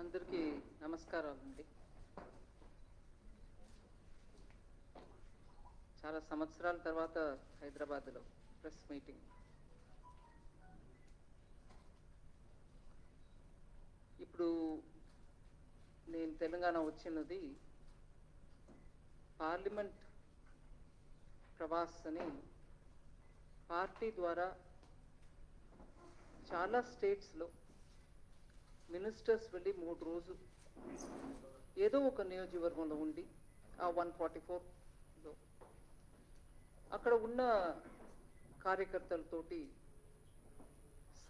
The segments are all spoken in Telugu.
అందరికీ నమస్కారాలండి. చాలా సంవత్సరాల తర్వాత హైదరాబాద్లో ప్రెస్ మీటింగ్. ఇప్పుడు నేను తెలంగాణ వచ్చినది పార్లమెంట్ ప్రవాస్ అని పార్టీ ద్వారా చాలా స్టేట్స్లో మినిస్టర్స్ వెళ్ళి 3 రోజులు ఏదో ఒక నియోజకవర్గంలో ఉండి ఆ 144లో అక్కడ ఉన్న కార్యకర్తలతోటి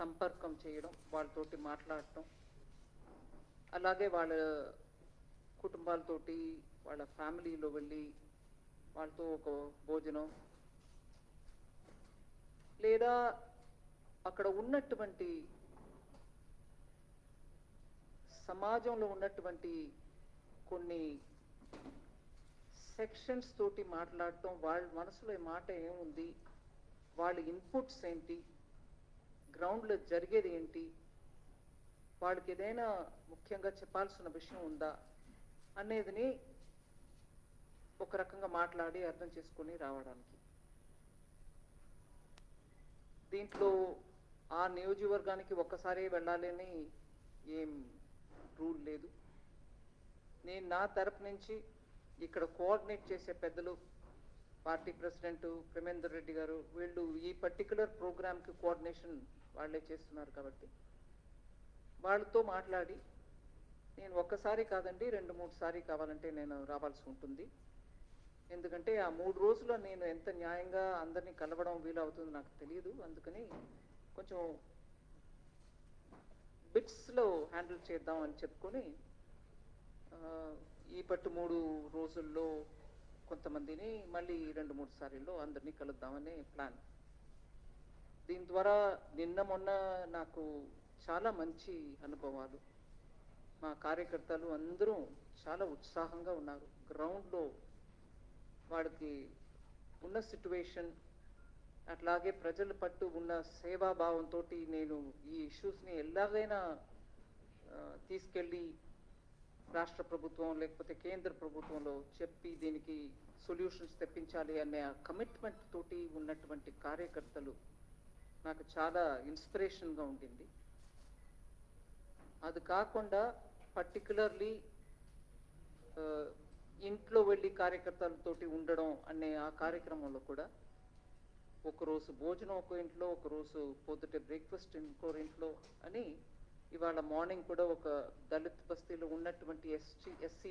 సంపర్కం చేయడం, వాళ్ళతోటి మాట్లాడటం, అలాగే వాళ్ళ కుటుంబాలతోటి వాళ్ళ ఫ్యామిలీలో వెళ్ళి వాళ్ళతో ఒక భోజనం, లేదా అక్కడ ఉన్నటువంటి సమాజంలో ఉన్నటువంటి కొన్ని సెక్షన్స్ తోటి మాట్లాడటం, వాళ్ళ మనసులో మాట ఏముంది, వాళ్ళ ఇన్పుట్స్ ఏంటి, గ్రౌండ్లో జరిగేది ఏంటి, వాళ్ళకి ఏదైనా ముఖ్యంగా చెప్పాల్సిన విషయం ఉందా అనేదిని ఒక రకంగా మాట్లాడి అర్థం చేసుకొని రావడానికి. దీంట్లో ఆ నియోజకవర్గానికి ఒక్కసారి వెళ్ళాలని ఏం రూల్ లేదు. నేను నా తరపు నుంచి ఇక్కడ కోఆర్డినేట్ చేసే పెద్దలు, పార్టీ ప్రెసిడెంట్ ప్రేమేందర్ రెడ్డి గారు, వీళ్ళు ఈ పర్టికులర్ ప్రోగ్రామ్కి కోఆర్డినేషన్ వాళ్ళే చేస్తున్నారు కాబట్టి వాళ్ళతో మాట్లాడి నేను ఒక్కసారి కాదండి 2-3 సారి కావాలంటే నేను రావాల్సి ఉంటుంది. ఎందుకంటే ఆ 3 రోజుల్లో నేను ఎంత న్యాయంగా అందరినీ కలవడం వీలవుతుందో నాకు తెలియదు. అందుకని కొంచెం బిట్స్లో హ్యాండిల్ చేద్దాం అని చెప్పుకొని ఈ 3 రోజుల్లో కొంతమందిని మళ్ళీ 2-3 సార్లు అందరినీ కలుద్దామనే ప్లాన్. దీని ద్వారా నిన్న మొన్న నాకు చాలా మంచి అనుభవాలు. మా కార్యకర్తలు అందరూ చాలా ఉత్సాహంగా ఉన్నారు. గ్రౌండ్లో వాడికి ఉన్న సిట్యువేషన్, అట్లాగే ప్రజల పట్టు ఉన్న సేవాభావంతో నేను ఈ ఇష్యూస్ని ఎలాగైనా తీసుకెళ్ళి రాష్ట్ర ప్రభుత్వం లేకపోతే కేంద్ర ప్రభుత్వంలో చెప్పి దీనికి సొల్యూషన్స్ తెప్పించాలి అనే ఆ కమిట్మెంట్ తోటి ఉన్నటువంటి కార్యకర్తలు నాకు చాలా ఇన్స్పిరేషన్గా ఉండింది. అది కాకుండా పర్టికులర్లీ ఇంట్లో వెళ్ళి కార్యకర్తలతోటి ఉండడం అనే ఆ కార్యక్రమంలో కూడా ఒకరోజు భోజనం ఒక ఇంట్లో, ఒకరోజు పొద్దుటే బ్రేక్ఫాస్ట్ ఇంకో ఇంట్లో అని, ఇవాళ మార్నింగ్ కూడా ఒక దళిత్ బస్తీలో ఉన్నటువంటి ఎస్సీ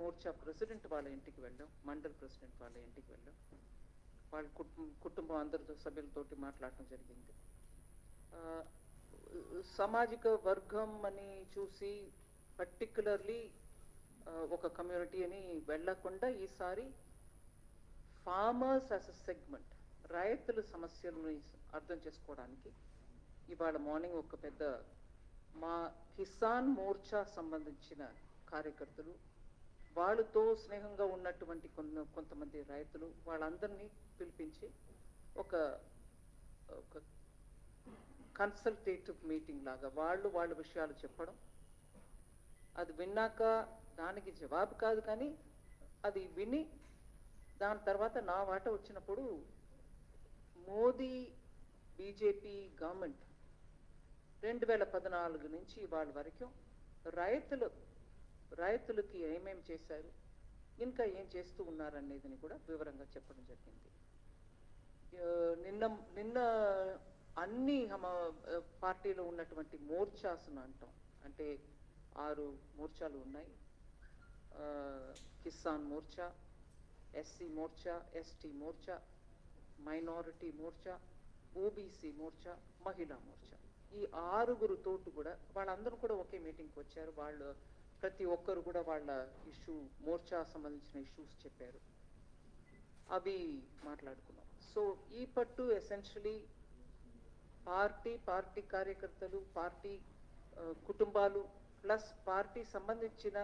మోర్చా ప్రెసిడెంట్ వాళ్ళ ఇంటికి వెళ్ళాం, మండల్ ప్రెసిడెంట్ వాళ్ళ ఇంటికి వెళ్ళాం. వాళ్ళ కుటుంబం అందరితో సభ్యులతోటి మాట్లాడటం జరిగింది. సామాజిక వర్గం అని చూసి పర్టికులర్లీ ఒక కమ్యూనిటీ అని వెళ్ళకుండా ఈసారి ఫార్మర్స్ యాజ్ అ సెగ్మెంట్, రైతుల సమస్యలను అర్థం చేసుకోవడానికి ఇవాళ మార్నింగ్ ఒక పెద్ద మా కిసాన్ మోర్చా సంబంధించిన కార్యకర్తలు, వాళ్ళతో స్నేహంగా ఉన్నటువంటి కొంతమంది రైతులు, వాళ్ళందరినీ పిలిపించి ఒక కన్సల్టేటివ్ మీటింగ్ లాగా వాళ్ళ విషయాలు చెప్పడం, అది విన్నాక దానికి జవాబు కాదు కానీ అది విని దాని తర్వాత నా వాట వచ్చినప్పుడు మోదీ బీజేపీ గవర్నమెంట్ 2014 నుంచి వాళ్ళ వరకు రైతులకి ఏమేం చేశారు, ఇంకా ఏం చేస్తూ ఉన్నారనేది కూడా వివరంగా చెప్పడం జరిగింది. నిన్న అన్ని పార్టీలో ఉన్నటువంటి మోర్చాస్ను అంటాం, అంటే 6 మోర్చాలు ఉన్నాయి. Kisan Morcha, SC Morcha, ST Morcha, minority Morcha, OBC Morcha, మహిళా మోర్చా, ఈ 6 తోటి కూడా వాళ్ళందరూ కూడా ఒకే మీటింగ్కి వచ్చారు. వాళ్ళు ప్రతి ఒక్కరు కూడా వాళ్ళ మోర్చా సంబంధించిన ఇష్యూస్ చెప్పారు, అవి మాట్లాడుకున్నాం. సో ఈ పట్టు ఎసెన్షియలీ పార్టీ కార్యకర్తలు, పార్టీ కుటుంబాలు ప్లస్ పార్టీ సంబంధించిన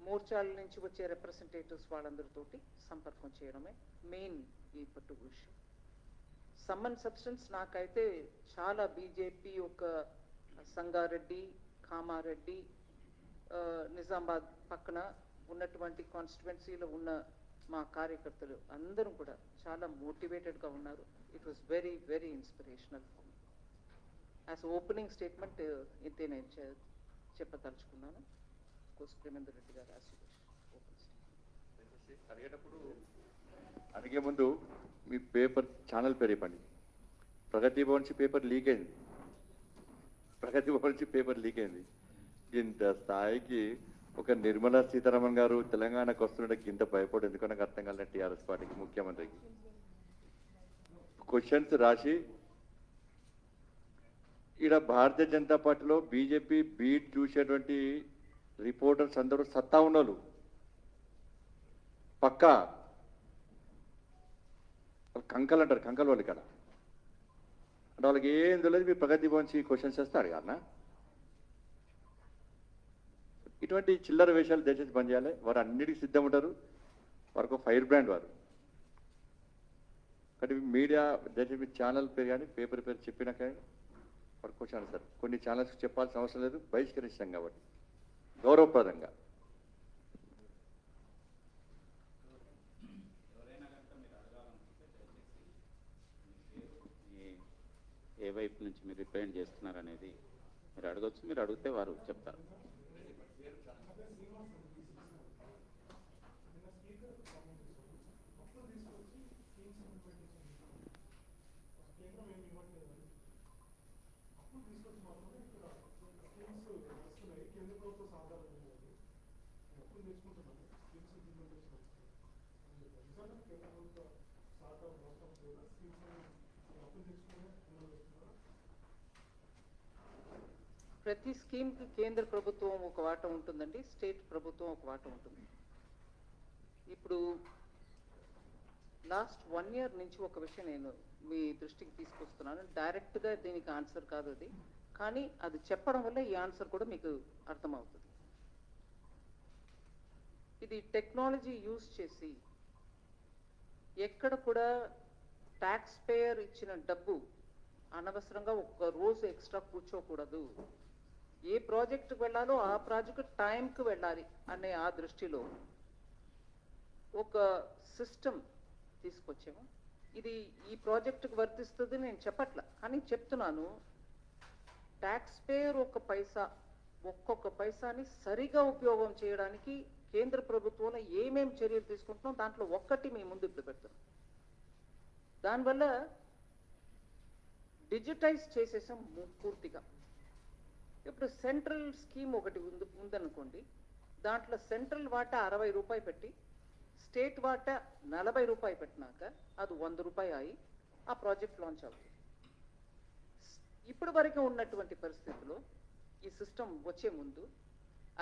మోర్చాల నుంచి వచ్చే రిప్రజెంటేటివ్స్ వాళ్ళందరితోటి సంపర్కం చేయడమే మెయిన్ ఈ పట్టు విషయం. సమ్మన్ సబ్స్టెన్స్ నాకైతే చాలా బీజేపీ ఒక సంగారెడ్డి కామారెడ్డి, నిజామాబాద్ పక్కన ఉన్నటువంటి కాన్స్టిట్యువెన్సీలో ఉన్న మా కార్యకర్తలు అందరూ కూడా చాలా మోటివేటెడ్గా ఉన్నారు. It was very very inspirational for me. As opening statement ఇంతే నేను చెప్పదలుచుకున్నాను. ప్రేమేందర్ రెడ్డి గారు అడిగేటప్పుడు అడిగే ముందు మీ పేపర్ ఛానల్ పేరు ఇవ్వండి. ప్రగతి భవన్ నుంచి పేపర్ లీక్ అయింది. ప్రగతి భవన్ నుంచి పేపర్ లీక్ అయింది. ఇంత స్థాయికి ఒక నిర్మలా సీతారామన్ గారు తెలంగాణకు వస్తుండే ఇంత భయపడు ఎందుకో నాకు అర్థం కాలేదు. టీఆర్ఎస్ పార్టీకి ముఖ్యమంత్రికి క్వశ్చన్స్ రాసి ఈడ భారతీయ జనతా పార్టీలో బీజేపీ బీట్ చూసేటువంటి రిపోర్టర్స్ అందరూ సత్తా ఉన్నోళ్ళు పక్కా కంకలు అంటారు. కంకలు వాళ్ళు ఇక్కడ అంటే వాళ్ళకి ఏం తెలియదు. మీ ప్రగతి భవన్సి క్వశ్చన్స్ వేస్తే అడగాలనా? ఇటువంటి చిల్లర వేషాలు దయచేసి బంద్ చేయాలి. వారు అన్నిటికీ సిద్ధం ఉంటారు. వారికి ఫైర్ బ్రాండ్ వారు. కానీ మీడియా దయచేసి మీ ఛానల్ పేరు కానీ పేపర్ పేరు చెప్పినాక వారు క్వశ్చన్ సార్ కొన్ని ఛానల్స్ చెప్పాల్సిన అవసరం లేదు, బహిష్కరిస్తాం కాబట్టి గౌరవప్రదంగా. ఏ వైపు నుంచి మీరు రిప్రజెంట్ చేస్తున్నారు అనేది మీరు అడగచ్చు. మీరు అడిగితే వారు చెప్తారు. ప్రతి స్కీమ్కి కేంద్ర ప్రభుత్వం ఒక వాటా ఉంటుందండి, స్టేట్ ప్రభుత్వం ఒక వాటా ఉంటుంది. ఇప్పుడు లాస్ట్ 1 year నుంచి ఒక విషయం నేను మీ దృష్టికి తీసుకొస్తున్నాను. డైరెక్ట్గా దీనికి ఆన్సర్ కాదు అది, కానీ అది చెప్పడం వల్ల ఈ ఆన్సర్ కూడా మీకు అర్థమవుతుంది. ఇది టెక్నాలజీ యూజ్ చేసి ఎక్కడ కూడా ట్యాక్స్ పేయర్ ఇచ్చిన డబ్బు అనవసరంగా ఒక్క రోజు ఎక్స్ట్రా కూర్చోకూడదు. ఏ ప్రాజెక్టుకు వెళ్ళాలో ఆ ప్రాజెక్టు టైంకి వెళ్ళాలి అనే ఆ దృష్టిలో ఒక సిస్టమ్ తీసుకొచ్చాము. ఇది ఈ ప్రాజెక్టుకు వర్తిస్తుంది నేను చెప్పట్లా, కానీ చెప్తున్నాను. ట్యాక్స్ పేయర్ ఒక్కొక్క పైసాని సరిగా ఉపయోగం చేయడానికి కేంద్ర ప్రభుత్వంలో ఏమేం చర్యలు తీసుకుంటున్నాం దాంట్లో ఒక్కటి మీ ముందు ఇప్పుడు పెడుతున్నాం. దానివల్ల డిజిటైజ్ చేసేసాం పూర్తిగా. ఇప్పుడు సెంట్రల్ స్కీమ్ ఒకటి ఉందనుకోండి, దాంట్లో సెంట్రల్ వాటా 60 రూపాయలు పెట్టి స్టేట్ వాటా 40 రూపాయలు పెట్టినాక అది 100 రూపాయలు అయి ఆ ప్రాజెక్ట్ లాంచ్ అవుతుంది. ఇప్పటి వరకు ఉన్నటువంటి పరిస్థితుల్లో ఈ సిస్టమ్ వచ్చే ముందు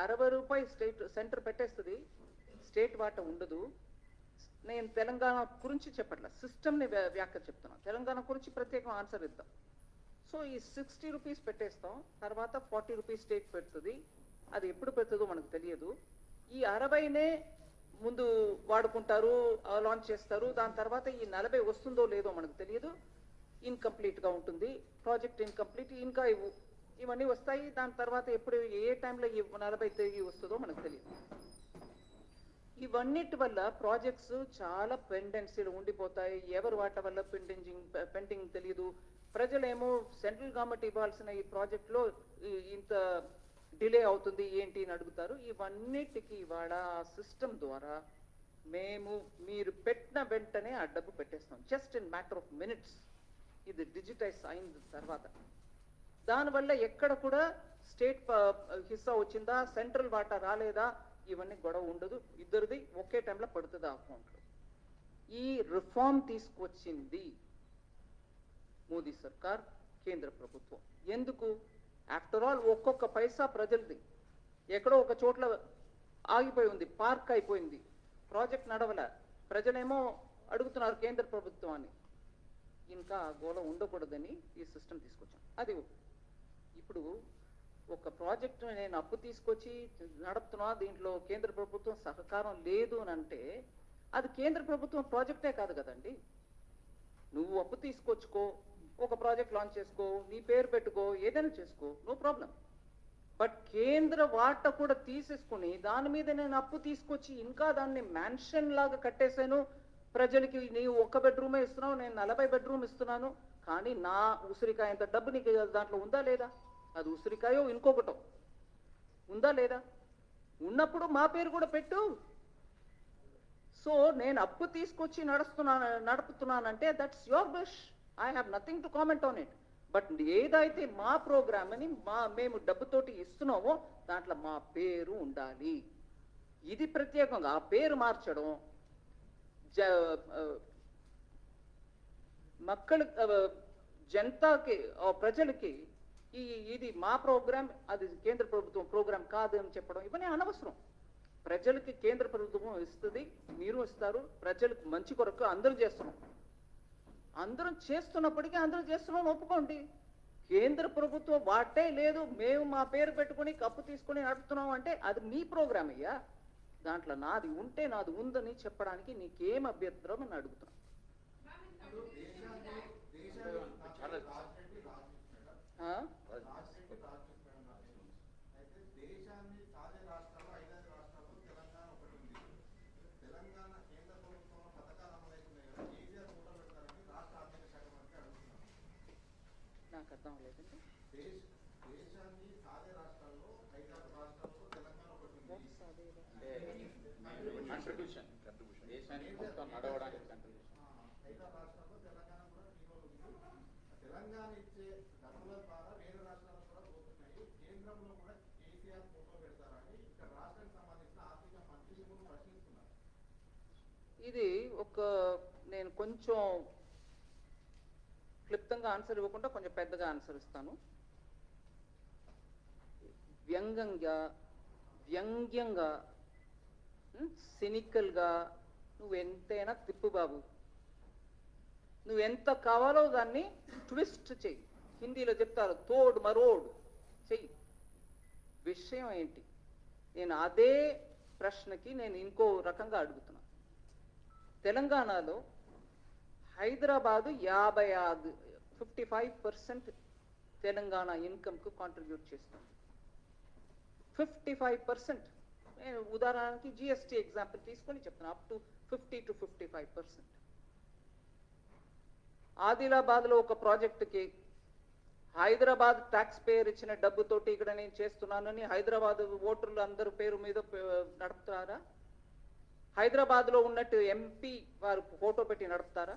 60 రూపాయలు సెంటర్ పెట్టేస్తుంది, స్టేట్ వాటా ఉండదు. నేను తెలంగాణ గురించి చెప్పట్లా, సిస్టమ్ని వ్యాఖ్య చెప్తున్నాను. తెలంగాణ గురించి ప్రత్యేకం ఆన్సర్ ఇద్దాం. సో ఈ 60 రూపీస్ పెట్టేస్తాం, తర్వాత 40 రూపీస్ స్టేట్ పెడుతుంది. అది ఎప్పుడు పెడుతుందో మనకు తెలియదు. ఈ 60నే ముందు వాడుకుంటారు, లాంచ్ చేస్తారు. దాని తర్వాత ఈ 40 వస్తుందో లేదో మనకు తెలియదు. ఇన్కంప్లీట్గా ఉంటుంది ప్రాజెక్ట్, ఇన్కంప్లీట్, ఇంకా ఇవన్నీ వస్తాయి. దాని తర్వాత ఎప్పుడు ఏ టైంలో ఈ 40 తిరిగి వస్తుందో మనకు తెలియదు. ఇవన్నిటి వల్ల ప్రాజెక్ట్స్ చాలా పెండెన్సీలు ఉండిపోతాయి. ఎవరు వాటి వల్ల పెండింగ్ తెలియదు. ప్రజలేమో సెంట్రల్ గవర్నమెంట్ ఇవ్వాల్సిన ఈ ప్రాజెక్ట్లో ఇంత డిలే అవుతుంది ఏంటి అని అడుగుతారు. ఇవన్నిటికీ ఇవాళ ఆ సిస్టమ్ ద్వారా మీరు పెట్టిన వెంటనే ఆ డబ్బు పెట్టేస్తాం, just in matter of minutes. ఇది డిజిటైజ్ అయిన తర్వాత దానివల్ల ఎక్కడ కూడా స్టేట్ హిస్సా వచ్చిందా, సెంట్రల్ వాటా రాలేదా, ఇవన్నీ గొడవ ఉండదు. ఇద్దరిది ఒకే టైంలో పడుతుంది ఆ అకౌంట్లో. ఈ రిఫార్మ్ తీసుకొచ్చింది మోదీ సర్కార్, కేంద్ర ప్రభుత్వం. ఎందుకు? ఆఫ్టర్ ఆల్ ఒక్కొక్క పైసా ప్రజలది. ఎక్కడో ఒక చోట్ల ఆగిపోయి ఉంది, పార్క్ అయిపోయింది, ప్రాజెక్ట్ నడవల. ప్రజలేమో అడుగుతున్నారు కేంద్ర ప్రభుత్వాన్ని. ఇంకా ఆ గోళ ఉండకూడదని ఈ సిస్టమ్ తీసుకొచ్చాం. అది ఇప్పుడు ఒక ప్రాజెక్ట్ నేను అప్పు తీసుకొచ్చి నడుపుతున్నా, దీంట్లో కేంద్ర ప్రభుత్వం సహకారం లేదు అని అంటే అది కేంద్ర ప్రభుత్వం ప్రాజెక్టే కాదు కదండి. నువ్వు అప్పు తీసుకొచ్చుకో, ఒక ప్రాజెక్ట్ లాంచ్ చేసుకో, నీ పేరు పెట్టుకో, ఏదైనా చేసుకో, నో ప్రాబ్లం. బట్ కేంద్ర వాటా కూడా తీసేసుకుని దాని మీద నేను అప్పు తీసుకొచ్చి ఇంకా దాన్ని మ్యాన్షన్ లాగా కట్టేశాను. ప్రజలకి నీవు 1 బెడ్రూమే ఇస్తున్నావు, నేను 40 బెడ్రూమ్ ఇస్తున్నాను, కానీ నా ఉసిరికాయ అంత డబ్బు నీకు దాంట్లో ఉందా లేదా? అది ఉసిరికాయో ఇంకొకటో ఉందా లేదా? ఉన్నప్పుడు మా పేరు కూడా పెట్టు. సో నేను అప్పు తీసుకొచ్చి నడుపుతున్నానంటే that's your wish. I have nothing to comment on it. But ఏదైతే మా ప్రోగ్రామ్ అని మేము డబ్బుతోటి ఇస్తున్నామో దాంట్లో మా పేరు ఉండాలి. ఇది ప్రత్యేకంగా ఆ పేరు మార్చడం జనతాకి ప్రజలకి ఇది మా ప్రోగ్రామ్, అది కేంద్ర ప్రభుత్వం ప్రోగ్రామ్ కాదు అని చెప్పడం ఇవన్నీ అనవసరం. ప్రజలకి కేంద్ర ప్రభుత్వం ఇస్తుంది, మీరు ఇస్తారు, ప్రజలకు మంచి కొరకు అందరూ చేస్తున్నాం. అందరం చేస్తున్నప్పటికీ అందరూ చేస్తున్నాం ఒప్పుకోండి. కేంద్ర ప్రభుత్వం వాటే లేదు, మేము మా పేరు పెట్టుకుని కప్పు తీసుకుని నడుపుతున్నాం అంటే అది మీ ప్రోగ్రామ్ అయ్యా. దాంట్లో నాది ఉంటే నాది ఉందని చెప్పడానికి నీకేం అభ్యంతరం అని అడుగుతున్నాం. నాకు అర్థం లేదండి. దేశానికి మొత్తం నడవడానికి కంట్రిబ్యూషన్. తెలంగాణ ఇచ్చే డబ్బుల ద్వారా వేరే రాష్ట్రాలకు కూడా పోతున్నాయి. కేంద్రంలో కూడా కేసీఆర్ ఫోటో పెడతారని ఇక్కడ రాష్ట్రానికి సంబంధించిన ఆర్థిక మంత్రి ప్రశ్నిస్తున్నారు. ఇది నేను కొంచెం క్లుప్తంగా ఆన్సర్ ఇవ్వకుండా కొంచెం పెద్దగా ఆన్సర్ ఇస్తాను. వ్యంగ్యంగా సినికల్గా నువ్వెంతైనా తిప్పు బాబు, నువ్వెంత కావాలో దాన్ని ట్విస్ట్ చెయ్యి. హిందీలో చెప్తారు తోడ్ మరోడ్ చెయ్యి. విషయం ఏంటి? నేను అదే ప్రశ్నకి నేను ఇంకో రకంగా అడుగుతున్నా. తెలంగాణలో హైదరాబాదు 55% తెలంగాణ ఇన్కమ్కు కాంట్రిబ్యూట్ చేస్తుంది. 55%. నేను ఉదాహరణకి జిఎస్టీ ఎగ్జాంపుల్ తీసుకొని చెప్తాను. Up to 50 to 55%. ఆదిలాబాద్లో ఒక ప్రాజెక్టుకి హైదరాబాద్ ట్యాక్స్ పేయర్ ఇచ్చిన డబ్బుతోటి ఇక్కడ నేను చేస్తున్నానని హైదరాబాద్ ఓటర్లు అందరూ పేరు మీద నడుపుతారా? హైదరాబాద్లో ఉన్నట్టు ఎంపీ వారు ఫోటో పెట్టి నడుపుతారా?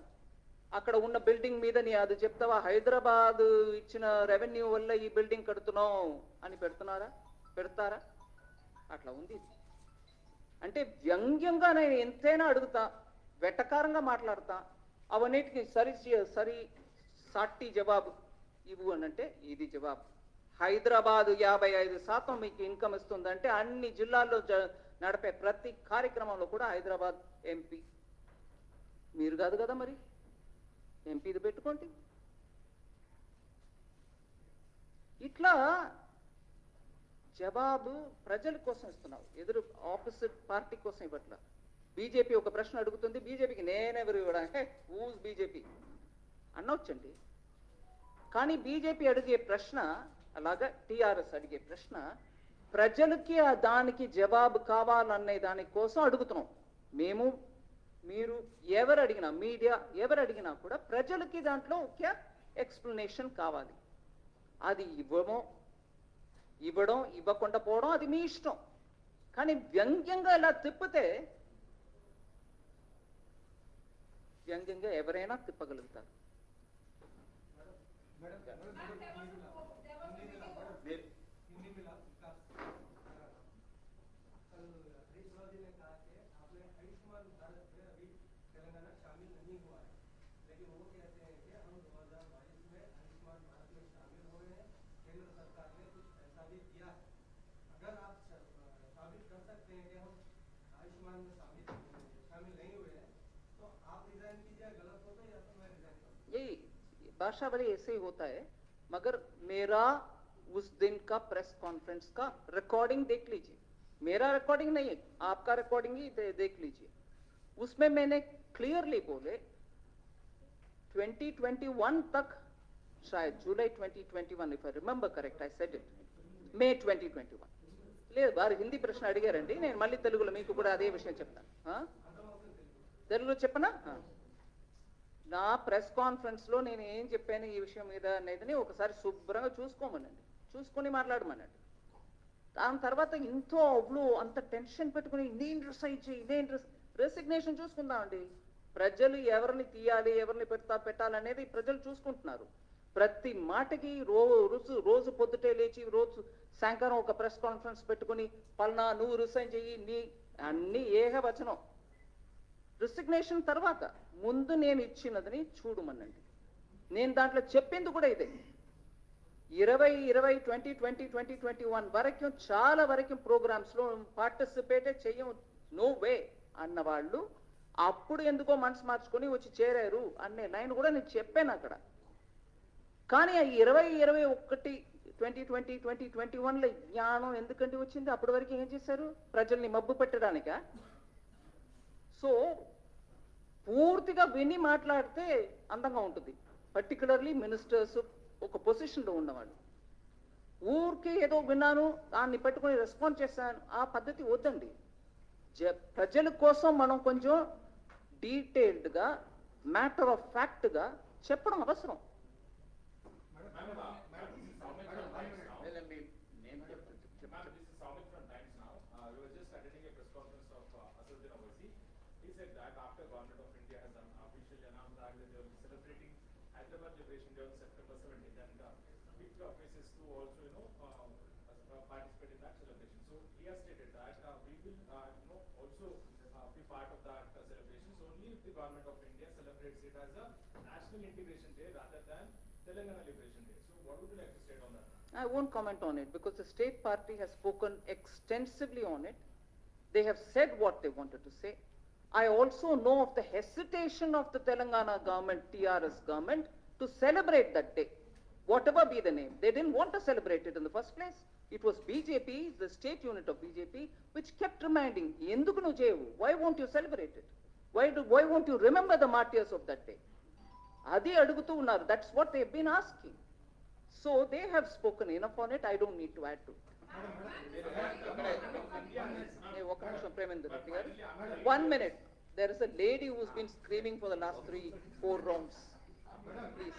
అక్కడ ఉన్న బిల్డింగ్ మీద నీ అది చెప్తావా హైదరాబాద్ ఇచ్చిన రెవెన్యూ వల్ల ఈ బిల్డింగ్ కడుతున్నావు అని పెడతారా? అట్లా ఉంది. అంటే వ్యంగ్యంగా నేను ఎంతైనా అడుగుతా, వెటకారంగా మాట్లాడతా, అవన్నిటికి సరి సాటి జవాబు ఇవ్వు అనంటే ఇది జవాబు. హైదరాబాదు 55% మీకు ఇన్కమ్ ఇస్తుందంటే అన్ని జిల్లాల్లో నడిపే ప్రతి కార్యక్రమంలో కూడా హైదరాబాద్ ఎంపీ మీరు కాదు కదా, మరి ఎంపీది పెట్టుకోండి. ఇట్లా జవాబు ప్రజల కోసం ఇస్తున్నావు, ఎదురు ఆపోజిట్ పార్టీ కోసం ఇవ్వట్లా. బీజేపీ ఒక ప్రశ్న అడుగుతుంది, బీజేపీకి నేనెవరు ఇవ్వడానికి, హూజ్ బీజేపీ అనొచ్చండి. కానీ బీజేపీ అడిగే ప్రశ్న, అలాగా టీఆర్ఎస్ అడిగే ప్రశ్న, ప్రజలకి దానికి జవాబు కావాలనే దాని కోసం అడుగుతున్నాం. మీరు ఎవరు అడిగినా, మీడియా ఎవరు అడిగినా కూడా ప్రజలకి దాంట్లో ఒక ఎక్స్ప్లెనేషన్ కావాలి. అది ఇవ్వడం ఇవ్వకుండా పోవడం అది మీ ఇష్టం. కానీ వ్యంగ్యంగా ఇలా తిప్పితే వ్యంగ్యంగా ఎవరైనా తిప్పగలుగుతారు. यही भाषा वाली ऐसे ही होता है, मगर मेरा उस दिन का प्रेस कॉन्फ्रेंस का रिकॉर्डिंग देख लीजिए. मेरा रिकॉर्डिंग नहीं है, आपका रिकॉर्डिंग ही देख लीजिए. उसमें मैंने क्लियरली बोले 2021 तक, शायद जुलाई 2021 if I remember correct, I said it, May 2021. లేదు, వారు హిందీ ప్రశ్న అడిగారండి, నేను మళ్ళీ తెలుగులో మీకు కూడా అదే విషయం చెప్తాను. తెలుగులో చెప్పనా? నా ప్రెస్ కాన్ఫరెన్స్లో నేను ఏం చెప్పాను ఈ విషయం మీద అనేది ఒకసారి శుభ్రంగా చూసుకోమనండి, చూసుకొని మాట్లాడమనండి. దాని తర్వాత ఇంతో అవ్లు అంత టెన్షన్ పెట్టుకుని నేను రిసైజ్ చేయి, నేను రెసిగ్నేషన్ చూసుకుందామండి. ప్రజలు ఎవరిని తీయాలి, ఎవరిని పెట్టాలనేది ప్రజలు చూసుకుంటున్నారు. ప్రతి మాటకి రోజు పొద్దుటే లేచి రోజు సాయంకాలం ఒక ప్రెస్ కాన్ఫరెన్స్ పెట్టుకుని పల్నా నువ్వు రిసైన్ చెయ్యి, నీ అన్ని ఏకవచనం. రిసిగ్నేషన్ తర్వాత ముందు నేను ఇచ్చినదని చూడమనండి. నేను దాంట్లో చెప్పింది కూడా ఇదే. 2021 వరకు చాలా వరకు ప్రోగ్రామ్స్లో పార్టిసిపేట్ చెయ్యం, నో వే అన్న వాళ్ళు అప్పుడు ఎందుకో మనసు మార్చుకొని వచ్చి చేరారు అనే లైన్ కూడా నేను చెప్పాను అక్కడ. కానీ ఆ 2021లో జ్ఞానం ఎందుకంటే వచ్చింది? అప్పటి వరకు ఏం చేశారు? ప్రజల్ని మబ్బు పెట్టడానిక? సో పూర్తిగా విని మాట్లాడితే అందంగా ఉంటుంది, పర్టికులర్లీ మినిస్టర్స్ ఒక పొజిషన్లో ఉన్నవాళ్ళు. ఊరికే ఏదో విన్నాను దాన్ని పెట్టుకుని రెస్పాండ్ చేశాను, ఆ పద్ధతి వద్దండి. ప్రజల కోసం మనం కొంచెం డీటెయిల్డ్గా మ్యాటర్ ఆఫ్ ఫ్యాక్ట్గా చెప్పడం అవసరం. participate in that celebration. So he has stated that we will also be part of that celebration. So only if the government of India celebrates it as a national integration day rather than Telangana Liberation Day. So what would you like to say on that? I won't comment on it because the state party has spoken extensively on it. They have said what they wanted to say. I also know of the hesitation of the Telangana government, TRS government, to celebrate that day, whatever be the name. They didn't want to celebrate it in the first place. It was BJP, the state unit of BJP, which kept reminding, "Enduku nu cheyavu? Why won't you celebrate it? Why won't you remember the martyrs of that day?" Adi adugutu unnaru. That's what they've been asking. So they have spoken enough on it. I don't need to add to it. One minute. There is a lady who's been screaming for the last 3-4 rounds. Please.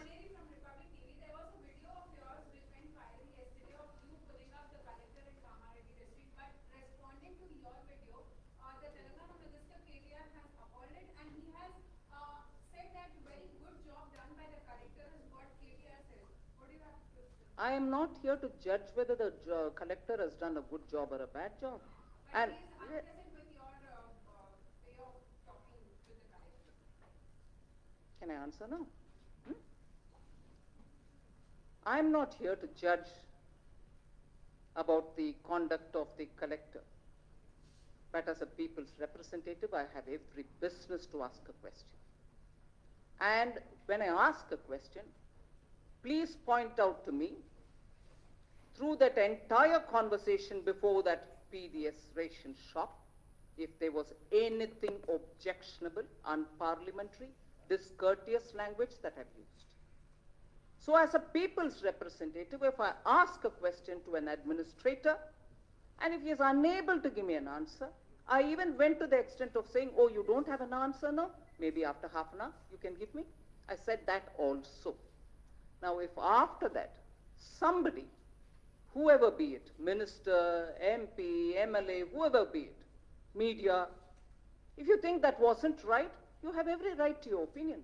I am not here to judge whether the collector has done a good job or a bad job. And can I answer now? I am not here to judge about the conduct of the collector. But as a people's representative, I have every business to ask a question. And when I ask a question, please point out to me, through that entire conversation before that PDS ration shop, if there was anything objectionable, unparliamentary, discourteous language that I've used. So as a people's representative, if I ask a question to an administrator, and if he is unable to give me an answer, I even went to the extent of saying, "Oh, you don't have an answer now? Maybe after half an hour you can give me." I said that also. Now, if after that, somebody, whoever be it, minister, MP, MLA, whoever be it, media, if you think that wasn't right, you have every right to your opinion.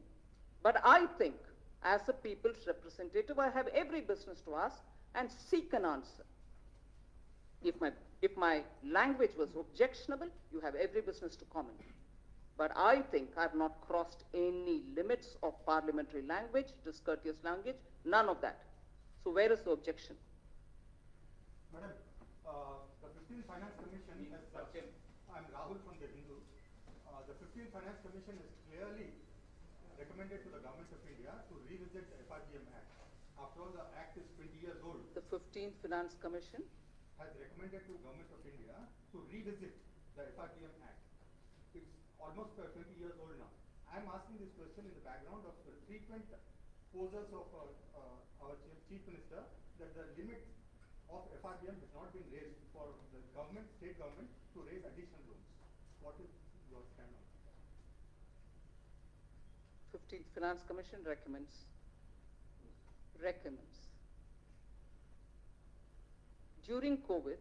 But I think, as a people's representative, I have every business to ask and seek an answer. If my language was objectionable, you have every business to comment. But I think I have not crossed any limits of parliamentary language, discourteous language, none of that. So where is the objection? Madam, the 15th Finance Commission has, I'm Rahul from the Hindu. The 15th Finance Commission has clearly recommended to the Government of India to revisit the FRGM Act. After all, the Act is 20 years old. The 15th Finance Commission has recommended to Government of India to revisit the FRGM Act. It's almost 20 years old now. I'm asking this question in the background of the frequent poses of our Chief Minister that the limit of FRBM has not been raised for the government, state government, to raise additional loans. What is your stand on that? 15th Finance Commission recommends. During COVID,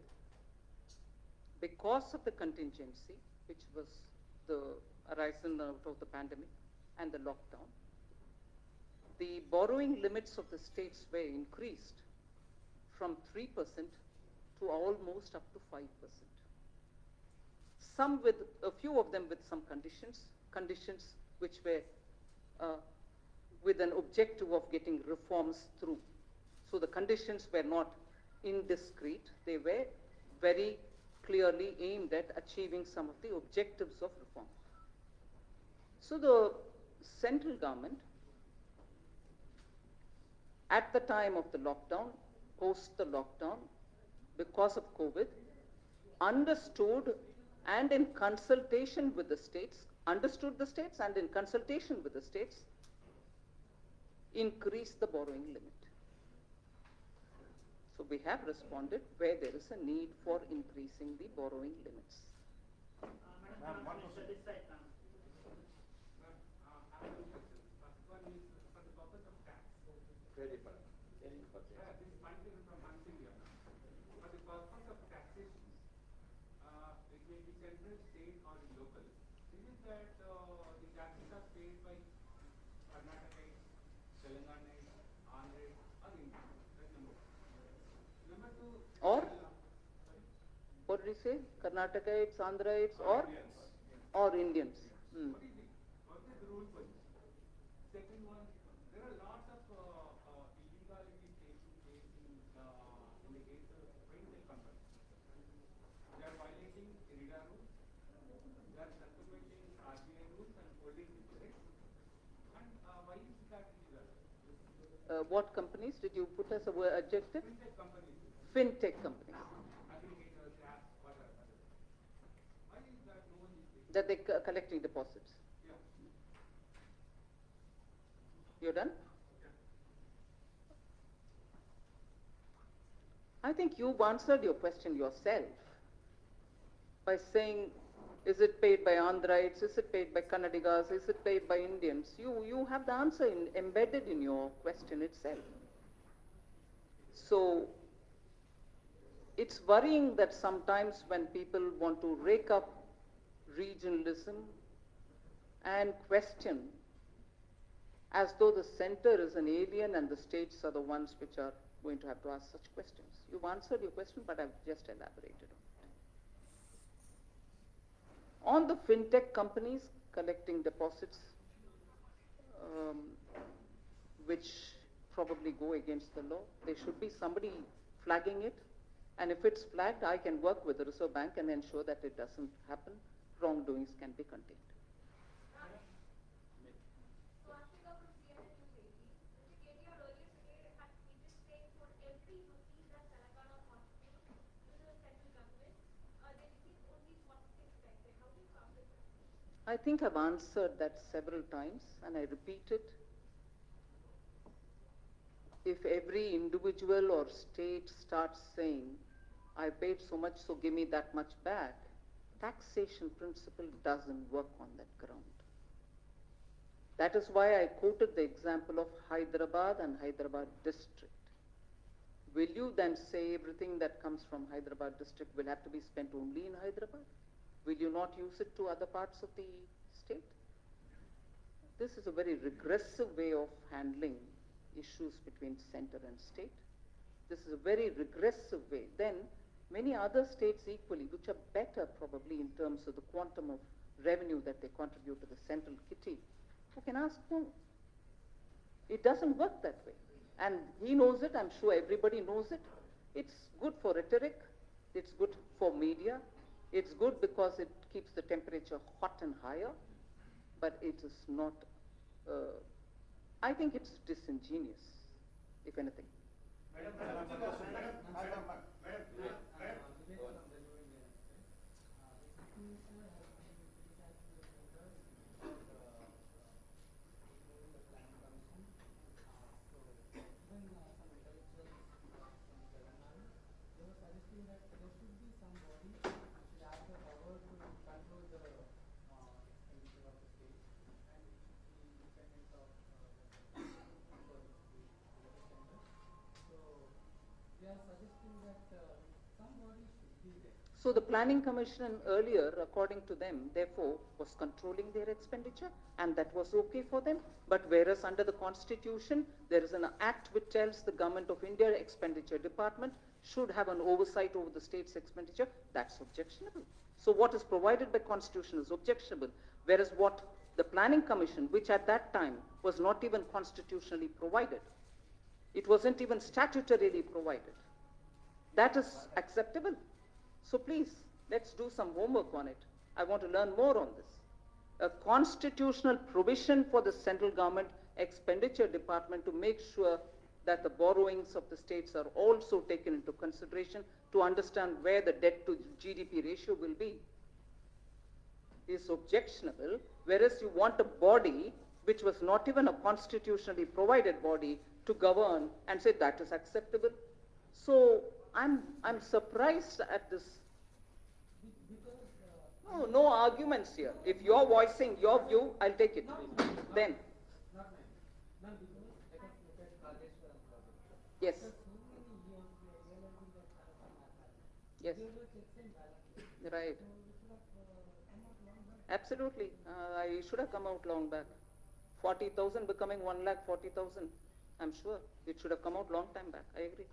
because of the contingency, which was the arisen out of the pandemic and the lockdown, the borrowing limits of the states were increased from 3% to almost up to 5%. Some with, a few of them with some conditions which were with an objective of getting reforms through. So the conditions were not indiscreet, they were very clearly aimed at achieving some of the objectives of reform. So the central government, at the time of the lockdown, post the lockdown, because of COVID, understood and in consultation with the states, understood the states and in consultation with the states, increased the borrowing limit. So we have responded where there is a need for increasing the borrowing limits. Ma'am, one question. This side, ma'am. I have two questions. First one is for the purpose of tax. Very This is one thing from one thing here. For the purpose of taxation, it may be central, state, or local. Is it that the taxes are paid by Karnataka, Telangana, Andhra, or India? That's number one. Number two. Or? What did he say? Karnataka, Andhra, or Indians. Hmm. What do you think? What is the rule for this? Second one, there are lots of illegality taking place in the case of rental companies. They are violating IRIDA rules, they are circumventing RBI rules and holding deposits. And why is that illegal? What companies did you put as a adjective? Fintech companies, Fintech companies. aggregators, apps, whatever. Why is that no one is taking? That they're collecting deposits. Yeah. You're done? I think you've answered your question yourself by saying, is it paid by Andhrites, is it paid by Kannadigas, is it paid by Indians? You have the answer embedded in your question itself. So, it's worrying that sometimes when people want to rake up regionalism and question as though the center is an alien and the states are the ones which are going to have to ask such questions. You've answered your question, but I've just elaborated on it. On the fintech companies collecting deposits, which probably go against the law, there should be somebody flagging it. And if it's flagged, I can work with the Reserve Bank and ensure that it doesn't happen. Wrongdoings can be contained. So asking about K10tv, Mr. KT earlier today had tweeted saying for every rupee that Telangana contributes to the central government, they receive only 46 paise. How do you counter that? I think I've answered that several times, and I repeat it. If every individual or state starts saying, I paid so much, so give me that much back, taxation principle doesn't work on that ground. That is why I quoted the example of Hyderabad and Hyderabad district. Will you then say everything that comes from Hyderabad district will have to be spent only in Hyderabad? Will you not use it to other parts of the state? This is a very regressive way of handling issues between center and state. This is a very regressive way. Then many other states equally, which are better probably in terms of the quantum of revenue that they contribute to the central kitty, who can ask no. It doesn't work that way. And he knows it, I'm sure everybody knows it. It's good for rhetoric, it's good for media, it's good because it keeps the temperature hot and higher, but it is not, I think it's disingenuous, if anything. So the Planning Commission earlier, according to them, therefore, was controlling their expenditure, and that was okay for them. But whereas under the Constitution, there is an act which tells the Government of India Expenditure Department should have an oversight over the state's expenditure, that's objectionable. So what is provided by Constitution is objectionable, whereas what the Planning Commission, which at that time was not even constitutionally provided, it wasn't even statutorily provided, that is acceptable. So please, let's do some homework on it. I want to learn more on this. A constitutional provision for the central government expenditure department to make sure that the borrowings of the states are also taken into consideration to understand where the debt to GDP ratio will be is objectionable, whereas you want a body which was not even a constitutionally provided body to govern and say that is acceptable. So I'm surprised at this. No arguments here. If you're voicing your view, I'll take it. Then. Yes. Yes. Right. Absolutely. I should have come out long back. 40,000 becoming 1,40,000. I'm sure it should have come out long time back. I agree.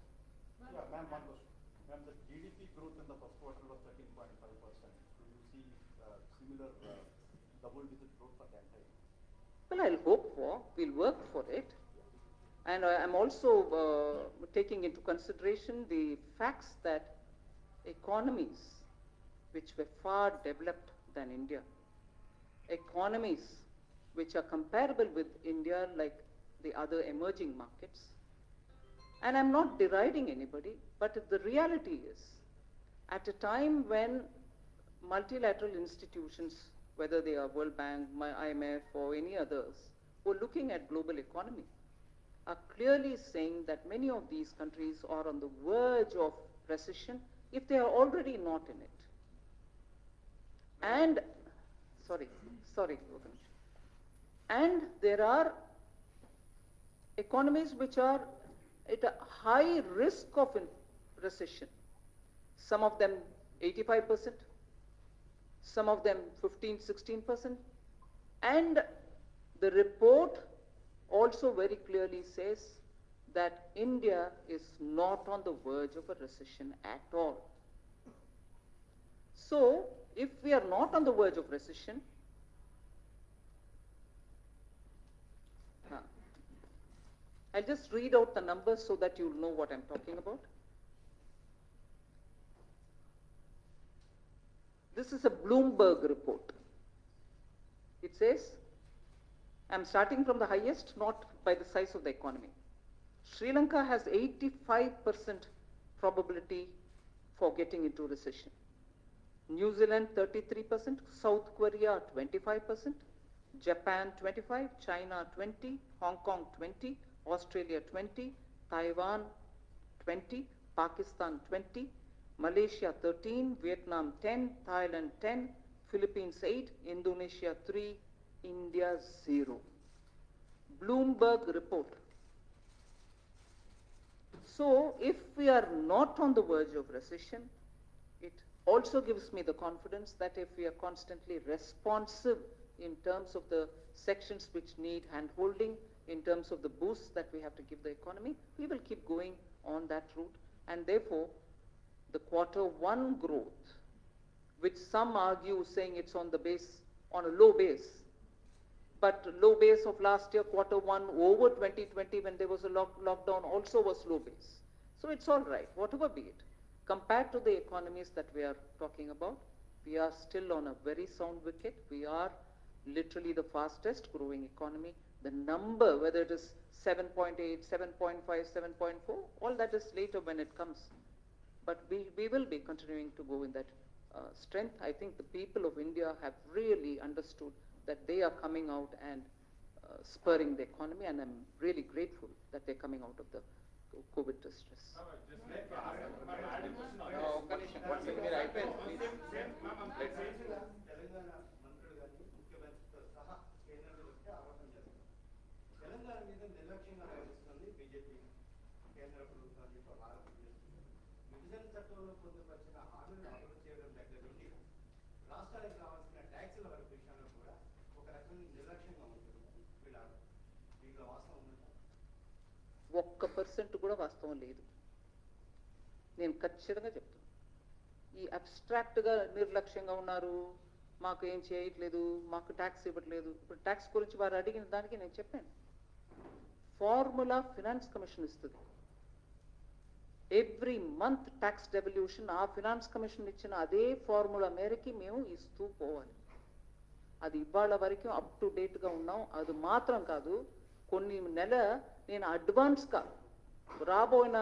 Yeah, ma'am, one question. Ma'am, the GDP growth in the first quarter was 13.5%. Do you see similar double-digit growth for that time? Well, I'll hope for. We'll work for it. And I'm also taking into consideration the facts that economies which were far developed than India, economies which are comparable with India like the other emerging markets, and I'm not deriding anybody, but the reality is, at a time when multilateral institutions, whether they are World Bank, IMF or any others, who are looking at global economy, are clearly saying that many of these countries are on the verge of recession if they are already not in it. And, sorry, and there are economies which are at a high risk of recession. Some of them 85%, some of them 15-16%. And the report also very clearly says that India is not on the verge of a recession at all. So, if we are not on the verge of recession, I'll just read out the numbers so that you'll know what I'm talking about. This is a Bloomberg report. It says, I'm starting from the highest, not by the size of the economy. Sri Lanka has 85% probability for getting into recession. New Zealand 33%, South Korea 25%, Japan 25%, China 20%, Hong Kong 20%, Australia 20%, Taiwan 20%, Pakistan 20%, Malaysia 13%, Vietnam 10%, Thailand 10%, Philippines 8%, Indonesia 3%, India 0%. Bloomberg report. So if we are not on the verge of recession, it also gives me the confidence that if we are constantly responsive in terms of the sections which need hand-holding, in terms of the boosts that we have to give the economy, we will keep going on that route. And therefore, the Q1 growth, which some argue saying it's on the base, on a low base, but low base of last year, Q1 over 2020 when there was a lockdown also was low base. So it's all right, whatever be it. Compared to the economies that we are talking about, we are still on a very sound wicket. We are literally the fastest growing economy. The number, whether it is 7.8, 7.5, 7.4, all that is later when it comes. But we will be continuing to go in that strength. I think the people of India have really understood that they are coming out and spurring the economy, and I'm really grateful that they're coming out of the COVID distress. Telangana మీద నిర్లక్ష్యంగా వ్యవహరిస్తుంది బీజేపీ కేంద్ర ప్రభుత్వం యొక్క భారతదేశం విభజన చట్టంలో పొందుపరిచిన హామీలను అమలు చేయడం దగ్గర నుండి రాష్ట్రానికి రావాల్సిన ట్యాక్సుల వరకు విషయంలో కూడా ఒక రకమైన నిర్లక్ష్యంగా ఉంటుంది వీళ్ళ దీంట్లో వాస్తవం ఉందా? 1% కూడా వాస్తవం లేదు. నేను ఖచ్చితంగా చెప్తాను. ఈ అబ్స్ట్రాక్ట్గా నిర్లక్ష్యంగా ఉన్నారు, మాకు ఏం చేయట్లేదు, మాకు ట్యాక్స్ ఇవ్వట్లేదు. ఇప్పుడు ట్యాక్స్ గురించి వారు అడిగిన దానికి నేను చెప్పాను. ఫార్ములా ఫినాన్స్ కమిషన్ ఇస్తుంది. ఎవ్రీ మంత్ ట్యాక్స్ డెవల్యూషన్ ఆ ఫినాన్స్ కమిషన్ ఇచ్చిన అదే ఫార్ములా మేరకి మేము ఇస్తూ పోవాలి. అది ఇవాళ వరకు అప్ టు డేట్గా ఉన్నాం. అది మాత్రం కాదు, కొన్ని నెల నేను అడ్వాన్స్గా రాబోయిన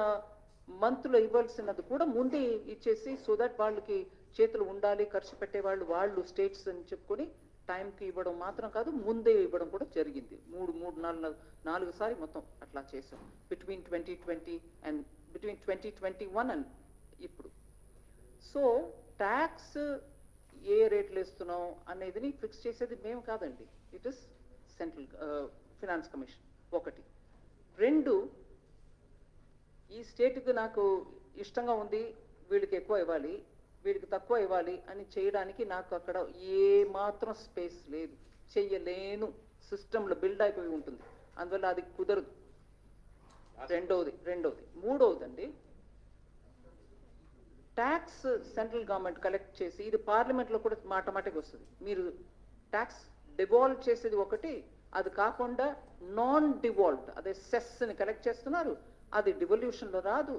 మంత్లో ఇవ్వాల్సినది కూడా ముందే ఇచ్చేసి, సో దట్ వాళ్ళకి చేతులు ఉండాలి, ఖర్చు పెట్టేవాళ్ళు వాళ్ళు స్టేట్స్ అని చెప్పుకొని టైంకి ఇవ్వడం మాత్రం కాదు, ముందే ఇవ్వడం కూడా జరిగింది. నాలుగు సారి మొత్తం అట్లా చేసాం బిట్వీన్ 2020 అండ్ బిట్వీన్ 2021 అండ్ ఇప్పుడు. సో ట్యాక్స్ ఏ రేట్లు ఇస్తున్నాం అనేది ఫిక్స్ చేసేది మేము కాదండి, it is central finance commission. ఒకటి. రెండు, ఈ స్టేట్కి నాకు ఇష్టంగా ఉంది, వీళ్ళకి ఎక్కువ ఇవ్వాలి, వీడికి తక్కువ ఇవ్వాలి అని చేయడానికి నాకు అక్కడ ఏ మాత్రం స్పేస్ లేదు, చెయ్యలేను. సిస్టంలో బిల్డ్ అయిపోయి ఉంటుంది, అందువల్ల అది కుదరదు. రెండవది. మూడవదండి, ట్యాక్స్ సెంట్రల్ గవర్నమెంట్ కలెక్ట్ చేసి, ఇది పార్లమెంట్లో కూడా మాటమాటకి వస్తుంది. మీరు ట్యాక్స్ డివాల్వ్ చేసేది ఒకటి, అది కాకుండా నాన్ డివాల్వ్డ్ అదే సెస్ని కలెక్ట్ చేస్తున్నారు, అది డివల్యూషన్లో రాదు,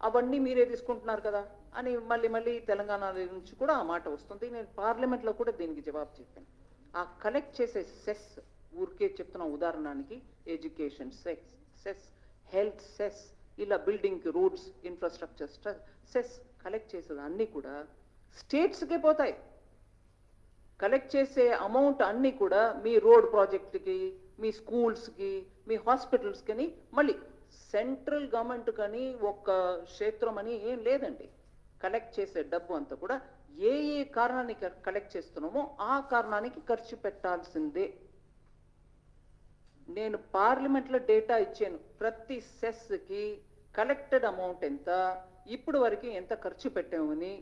అవన్నీ మీరే తీసుకుంటున్నారు కదా అని మళ్ళీ తెలంగాణ నుంచి కూడా ఆ మాట వస్తుంది. నేను పార్లమెంట్లో కూడా దీనికి జవాబు చెప్పాను. ఆ కలెక్ట్ చేసే సెస్, ఊరికే చెప్తున్న ఉదాహరణకి ఎడ్యుకేషన్ సెస్, హెల్త్ సెస్, ఇలా బిల్డింగ్కి రోడ్స్ ఇన్ఫ్రాస్ట్రక్చర్ సెస్ కలెక్ట్ చేసేది అన్నీ కూడా స్టేట్స్కే పోతాయి. కలెక్ట్ చేసే అమౌంట్ అన్నీ కూడా మీ రోడ్ ప్రాజెక్టుకి, మీ స్కూల్స్కి, మీ హాస్పిటల్స్కి, మళ్ళీ సెంట్రల్ గవర్నమెంట్ కానీ ఒక్క క్షేత్రం అని ఏం లేదండి. కలెక్ట్ చేసే డబ్బు అంతా కూడా ఏ కారణానికి కలెక్ట్ చేస్తున్నామో ఆ కారణానికి ఖర్చు పెట్టాల్సిందే. నేను పార్లమెంట్లో డేటా ఇచ్చాను, ప్రతి సెస్కి కలెక్టెడ్ అమౌంట్ ఎంత, ఇప్పుడు వరకు ఎంత ఖర్చు పెట్టామని.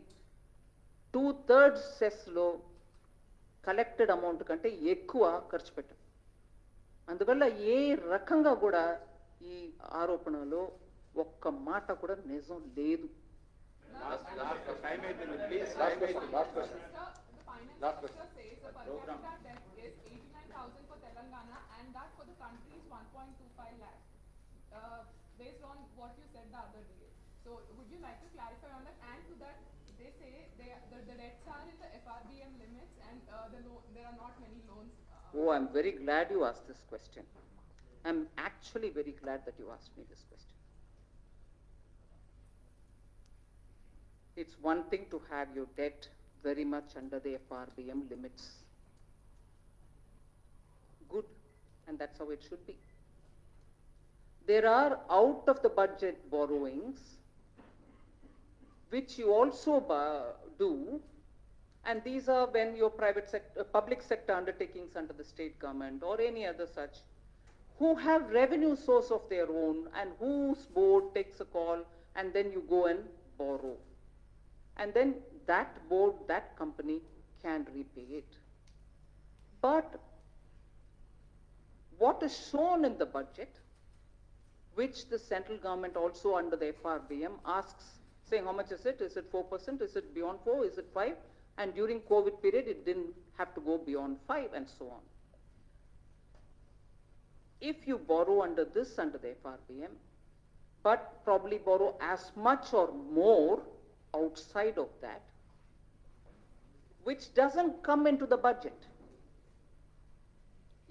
2/3 సెస్లో కలెక్టెడ్ అమౌంట్ కంటే ఎక్కువ ఖర్చు పెట్టాం. అందువల్ల ఏ రకంగా కూడా ఈ ఆరోపణలో ఒక్క మాట కూడా నిజం లేదు. Based on what you said the other day. So would you like to clarify on that? And to that, they say the debts are in the FRBM limits and there are not many loans. Oh, I'm very glad you asked this question. I'm actually very glad that you asked me this question. It's one thing to have your debt very much under the FRBM limits. Good, and that's how it should be. There are out of the budget borrowings which you also do, and these are when your public sector undertakings under the state government or any other such, who have revenue source of their own and whose board takes a call and then you go and borrow. And then that board, that company can repay it. But what is shown in the budget, which the central government also under the FRBM asks, saying how much is it? Is it 4%? Is it beyond 4? Is it 5? And during COVID period, it didn't have to go beyond 5 and so on. If you borrow under the FRBM, but probably borrow as much or more outside of that, which doesn't come into the budget.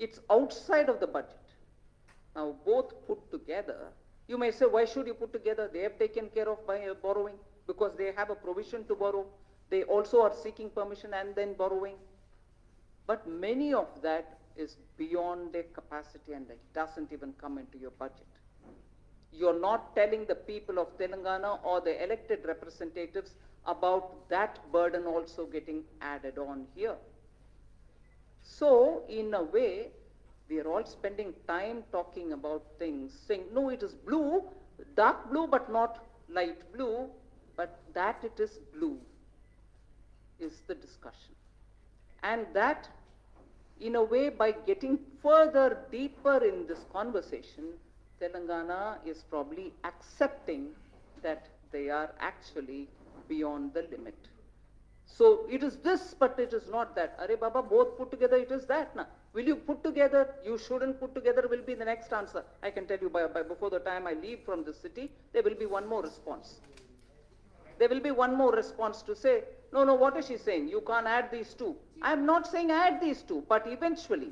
It's outside of the budget. Now both put together, you may say, why should you put together? They have taken care of by borrowing because they have a provision to borrow. They also are seeking permission and then borrowing. But many of that is beyond their capacity and it doesn't even come into your budget. You're not telling the people of Telangana or the elected representatives about that burden also getting added on here. So, in a way, we are all spending time talking about things, saying, no, it is blue, dark blue, but not light blue, but that it is blue is the discussion. And that, in a way, by getting further, deeper in this conversation, Telangana is probably accepting that they are actually beyond the limit. So it is this, but it is not that. Are Baba, both put together, it is that. Na? Will you put together? You shouldn't put together will be the next answer. I can tell you by before the time I leave from the city, there will be one more response. There will be one more response to say, no, what is she saying? You can't add these two. I am not saying add these two, but eventually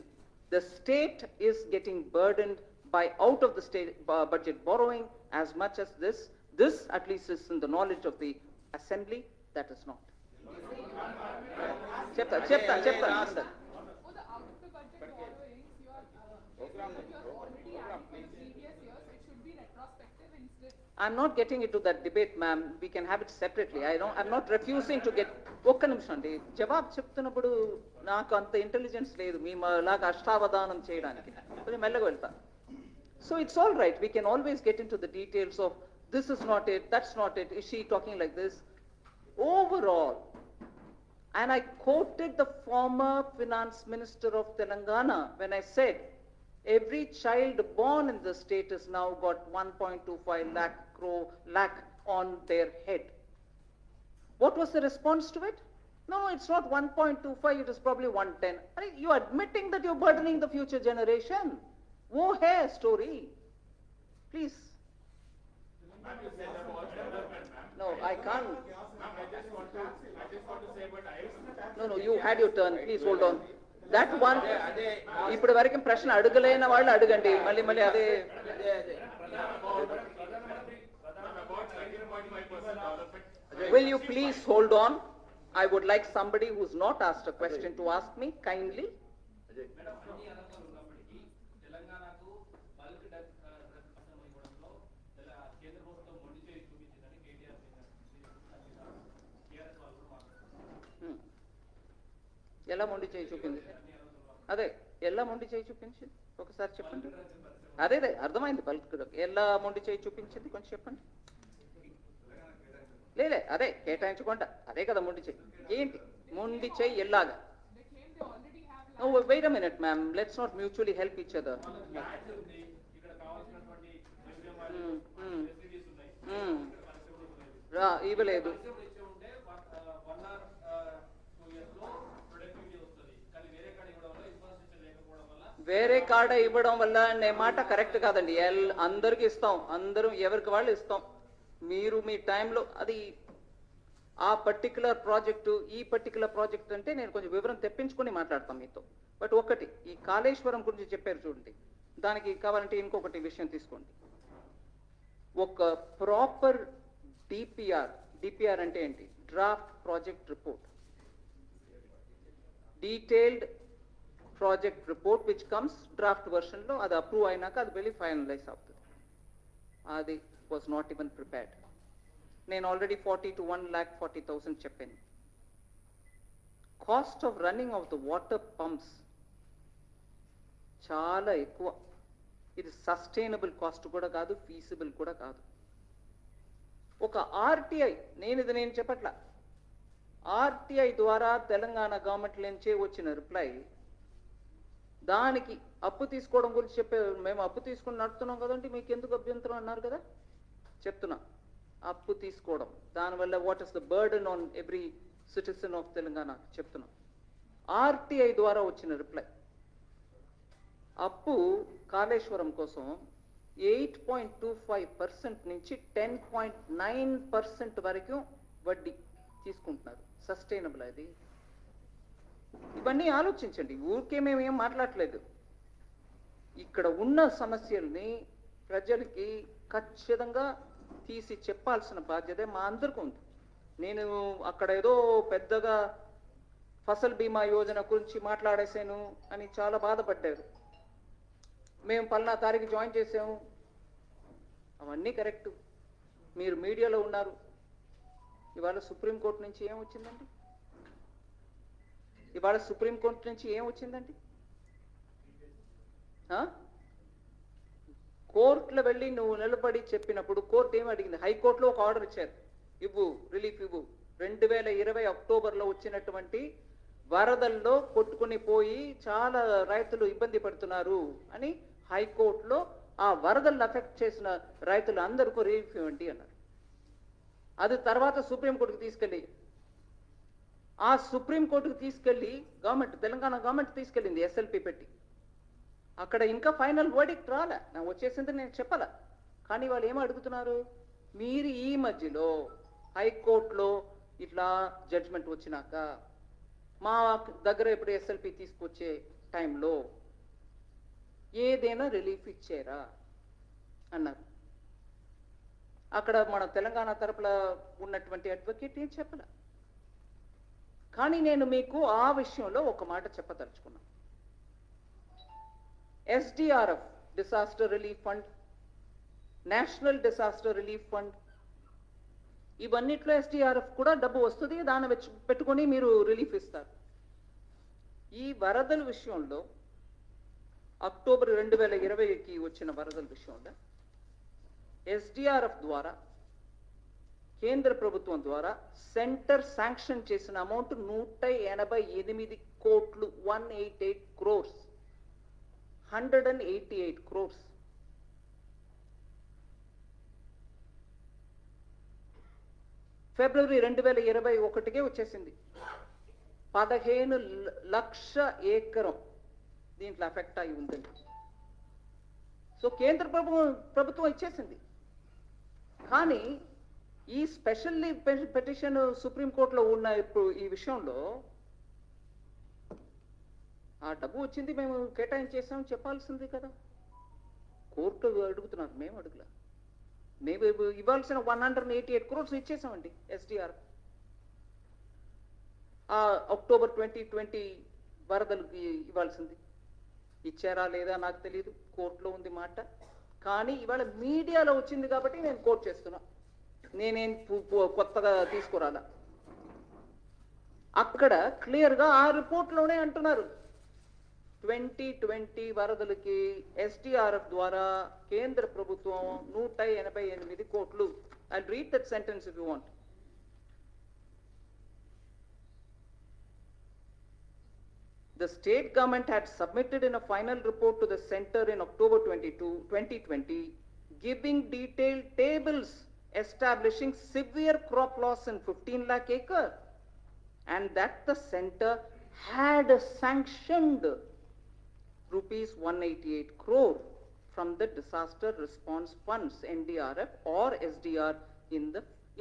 the state is getting burdened by out of the state budget borrowing as much as this. This at least is in the knowledge of the assembly, that is not. Chepta. Oh, the out of the budget borrowings, you are already adding for the previous years. It should be retrospective instead. I'm not getting into that debate, ma'am. We can have it separately. I'm not refusing to get. ఒక్క నిమిషం అండి, జవాబు చెప్తున్నప్పుడు నాకు అంత ఇంటెలిజెన్స్ లేదు మీ లాగా అష్టావధానం చేయడానికి, కొంచెం మెల్లగా వెళ్తా. So it's all right. We can always get into the details of this is not it, that's not it. Is she talking like this? Overall, and I quoted the former finance minister of Telangana when I said every child born in the state has now got 1.25 lakh on their head. What was the response to it? No, it's not 1.25, it is probably 110. You are admitting that you're burdening the future generation. Wo hai story. Please. Ma'am, you said about development, ma'am. No, I can't. Ma'am, I just want to say, but I. No, you had your turn. Please hold on. That one. ఇప్పుడు వరకు ప్రశ్న అడగలేని వాళ్ళు అడగండి, మళ్ళీ అదే. Will you please hold on? I would like somebody who's not asked a question to ask me kindly. ఎలా మొండి చేయి చూపింది? అదే ఎలా మొండి చేయి చూపించింది ఒకసారి చెప్పండి. అదే అర్థమైంది బల్క్. ఎలా మొండి చేయి చూపించింది కొంచెం చెప్పండి. లేలే అదే కేటాయించకుండా అదే కదా మొండి చేయి. ఏంటి మొండి చేయి ఎలాగా? No, wait a minute, ma'am. Let's not mutually help each other. ఇవ్వలేదు. వేరే కాడ ఇవ్వడం వల్ల అనే మాట కరెక్ట్ కాదండి. అందరికి ఇస్తాం, అందరూ ఎవరికి వాళ్ళు ఇస్తాం. మీరు మీ టైంలో అది ఆ పర్టికులర్ ప్రాజెక్టు ఈ పర్టికులర్ ప్రాజెక్ట్ అంటే నేను కొంచెం వివరం తెప్పించుకొని మాట్లాడతాం మీతో. బట్ ఒకటి ఈ కాళేశ్వరం గురించి చెప్పారు చూడండి, దానికి కావాలంటే ఇంకొకటి విషయం తీసుకోండి. ఒక ప్రాపర్ డిపిఆర్ అంటే ఏంటి? Draft project report, detailed project report which comes draft వర్షన్లో, అది అప్రూవ్ అయినాక అది వెళ్ళి ఫైనలైజ్ అవుతుంది. అది వాజ్ నాట్ ఈవెన్ ప్రిపేర్డ్. నేను ఆల్రెడీ 40 to 1,40,000 చెప్పాను. Cost of running of the water pumps చాలా ఎక్కువ. ఇది సస్టైనబుల్ కాస్ట్ కూడా కాదు, ఫీజిబుల్ కూడా కాదు. ఒక ఆర్టీఐ, నేను చెప్పట్లా, ఆర్టీఐ ద్వారా తెలంగాణ గవర్నమెంట్ నుంచే వచ్చిన రిప్లై, దానికి అప్పు తీసుకోవడం గురించి చెప్పారు. మేము అప్పు తీసుకుని నడుతున్నాం కదండి, మీకు ఎందుకు అభ్యంతరం అన్నారు కదా. చెప్తున్నా, అప్పు తీసుకోవడం దానివల్ల what is the burden on every citizen of Telangana చెప్తున్నా. ఆర్టీఐ ద్వారా వచ్చిన రిప్లై, అప్పు కాళేశ్వరం కోసం 8.25% నుంచి 10.9% వరకు వడ్డీ తీసుకుంటున్నారు. సస్టైనబుల్ అది? ఇవన్నీ ఆలోచించండి. ఊరికే మేమేం మాట్లాడలేదు. ఇక్కడ ఉన్న సమస్యల్ని ప్రజలకి ఖచ్చితంగా తీసి చెప్పాల్సిన బాధ్యత మా అందరికీ ఉంది. నేను అక్కడ ఏదో పెద్దగా ఫసల్ బీమా యోజన గురించి మాట్లాడేశాను అని చాలా బాధపడ్డారు. మేము పలానా తారీఖు జాయిన్ చేసాము, అవన్నీ కరెక్టు. మీరు మీడియాలో ఉన్నారు. ఇవాళ సుప్రీంకోర్టు నుంచి ఏం వచ్చిందండి? ఇవాళ సుప్రీంకోర్టు నుంచి ఏం వచ్చిందండి? కోర్టులో వెళ్ళి నువ్వు నిలబడి చెప్పినప్పుడు కోర్టు ఏం అడిగింది? హైకోర్టులో ఒక ఆర్డర్ ఇచ్చారు, రిలీఫ్ ఇవ్వు. 2020 అక్టోబర్లో వచ్చినటువంటి వరదల్లో కొట్టుకుని పోయి చాలా రైతులు ఇబ్బంది పడుతున్నారు అని హైకోర్టులో ఆ వరదలను అఫెక్ట్ చేసిన రైతులు అందరికీ రిలీఫ్ ఇవ్వండి అన్నారు. అది తర్వాత సుప్రీంకోర్టుకు తీసుకెళ్ళి ఆ సుప్రీంకోర్టుకు తీసుకెళ్ళి తెలంగాణ గవర్నమెంట్ తీసుకెళ్ళింది ఎస్ఎల్పి పెట్టి. అక్కడ ఇంకా ఫైనల్ వర్డిక్ట్ రాలే, నా వచ్చేసింది నేను చెప్పాలా. కానీ వాళ్ళు ఏమో అడుగుతున్నారు, మీరు ఈ మధ్యలో హైకోర్టులో ఇట్లా జడ్జిమెంట్ వచ్చినాక మా దగ్గర ఇప్పుడు ఎస్ఎల్పి తీసుకొచ్చే టైంలో ఏదైనా రిలీఫ్ ఇచ్చారా అన్నారు. అక్కడ మన తెలంగాణ తరపున ఉన్నటువంటి అడ్వకేట్ ఏం చెప్పాల. కానీ నేను మీకు ఆ విషయంలో ఒక మాట చెప్పదలుచుకున్నాను. SDRF disaster relief fund, national disaster relief fund, ఇవన్నిట్లో SDRF కూడా డబ్బు వస్తుంది, దాన్ని పెట్టుకొని మీరు రిలీఫ్ ఇస్తారు. ఈ వరదల విషయంలో అక్టోబర్ 2020కి వచ్చిన వరదల విషయంలో SDRF ద్వారా కేంద్ర ప్రభుత్వం ద్వారా సెంటర్ శాంక్షన్ చేసిన అమౌంట్ 188 కోట్లు, 188 crores, 188 crores. ఫిబ్రవరి 2021కే వచ్చేసింది. 15 లక్ష ఎకరం దీంట్లో అఫెక్ట్ అయి ఉందండి. సో కేంద్ర ప్రభుత్వం ఇచ్చేసింది. కానీ ఈ స్పెషల్ పిటిషన్ సుప్రీంకోర్టులో ఉన్న ఇప్పుడు ఈ విషయంలో ఆ డబ్బు వచ్చింది, మేము కేటాయించేసామని చెప్పాల్సింది కదా. కోర్టు అడుగుతున్నారు, మేము అడుగులా. మేము ఇవ్వాల్సిన 188 crores ఇచ్చేసామండి SDR. ఆ అక్టోబర్ 2020 వరదలకి ఇవ్వాల్సింది ఇచ్చారా లేదా నాకు తెలియదు, కోర్టులో ఉంది మాట. కానీ ఇవాళ మీడియాలో వచ్చింది కాబట్టి నేను కోర్టు చేస్తున్నా, నేనేం కొత్తగా తీసుకురాలా. అక్కడ క్లియర్గా ఆ రిపోర్ట్లోనే అంటున్నారు 2020 వరదలకి SDRF ద్వారా కేంద్ర ప్రభుత్వం 188 కోట్లు. I'll read that sentence if you want. The state government had submitted in a final report to the center in October 2020, giving detailed tables establishing severe crop loss in 15 lakh acre, and that the center had sanctioned rupees 188 crore from the disaster response funds NDRF or SDR